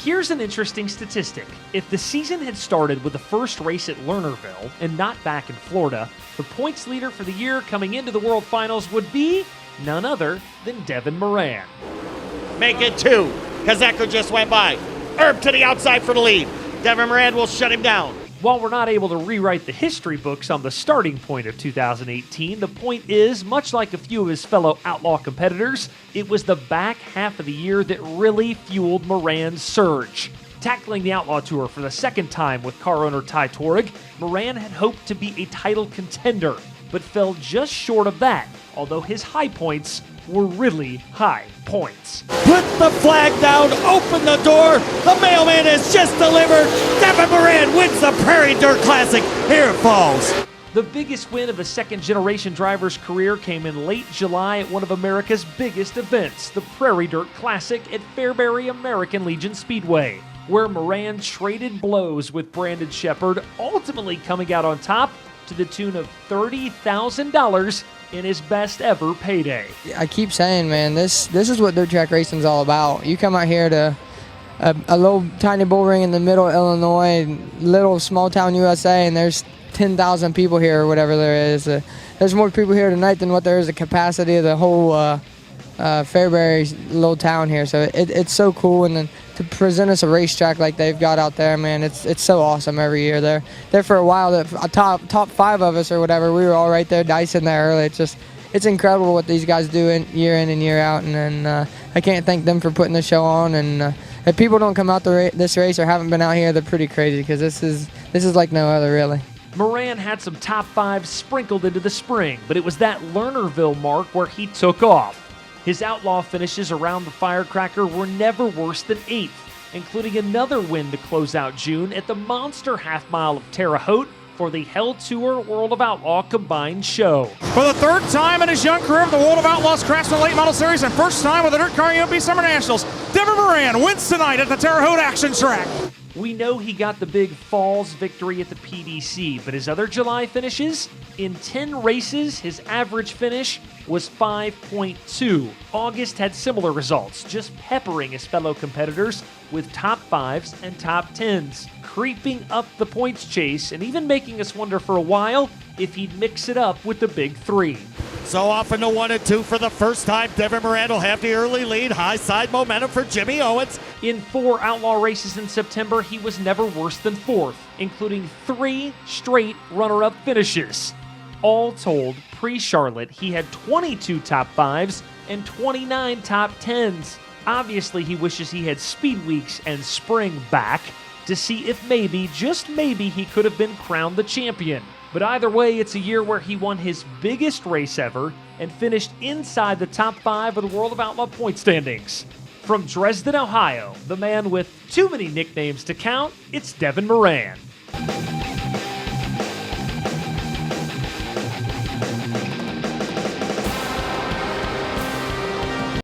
Here's an interesting statistic. If the season had started with the first race at Lernerville and not back in Florida, the points leader for the year coming into the World Finals would be none other than Devin Moran. Make it 2. Kazeko just went by. Herb to the outside for the lead. Devin Moran will shut him down. While we're not able to rewrite the history books on the starting point of 2018, the point is, much like a few of his fellow Outlaw competitors, it was the back half of the year that really fueled Moran's surge. Tackling the Outlaw Tour for the second time with car owner Ty Torrig, Moran had hoped to be a title contender, but fell just short of that, although his high points were really high points. Put the flag down, open the door. The mailman has just delivered. Devin Moran wins the Prairie Dirt Classic. Here it falls. The biggest win of a second-generation driver's career came in late July at one of America's biggest events, the Prairie Dirt Classic at Fairbury American Legion Speedway, where Moran traded blows with Brandon Shepherd, ultimately coming out on top to the tune of $30,000 in his best ever payday. I keep saying, man, this is what dirt track racing's all about. You come out here to a little tiny bull ring in the middle of Illinois, little small town USA, and there's 10,000 people here or whatever there is. There's more people here tonight than what there is the capacity of the whole Fairbury little town here. So it's so cool, and then to present us a racetrack like they've got out there, man, it's so awesome every year. They're there for a while. The top 5 of us or whatever, we were all right there dicing there early. It's incredible what these guys do year in and year out, and then I can't thank them for putting the show on. And if people don't come out to this race or haven't been out here, they're pretty crazy, because this is like no other, really. Moran had some top 5s sprinkled into the spring, but it was that Lernerville mark where he took off. His Outlaw finishes around the firecracker were never worse than 8th, including another win to close out June at the monster half-mile of Terre Haute for the Hell Tour World of Outlaw combined show. For the 3rd time in his young career of the World of Outlaws Craftsman Late Model Series, and first time with the Dirt Car UMP Summer Nationals, Devin Moran wins tonight at the Terre Haute Action Track. We know he got the big Falls victory at the PDC, but his other July finishes? In 10 races, his average finish was 5.2. August had similar results, just peppering his fellow competitors with top 5s and top 10s, creeping up the points chase and even making us wonder for a while if he'd mix it up with the big 3. So off into 1 and 2 for the first time. Devin Moran will have the early lead. High side momentum for Jimmy Owens. In 4 Outlaw races in September, he was never worse than 4th, including 3 straight runner-up finishes. All told, pre-Charlotte, he had 22 top 5s and 29 top 10s. Obviously, he wishes he had speed weeks and spring back to see if maybe, just maybe, he could have been crowned the champion. But either way, it's a year where he won his biggest race ever and finished inside the top 5 of the World of Outlaw point standings. From Dresden, Ohio, the man with too many nicknames to count, it's Devin Moran.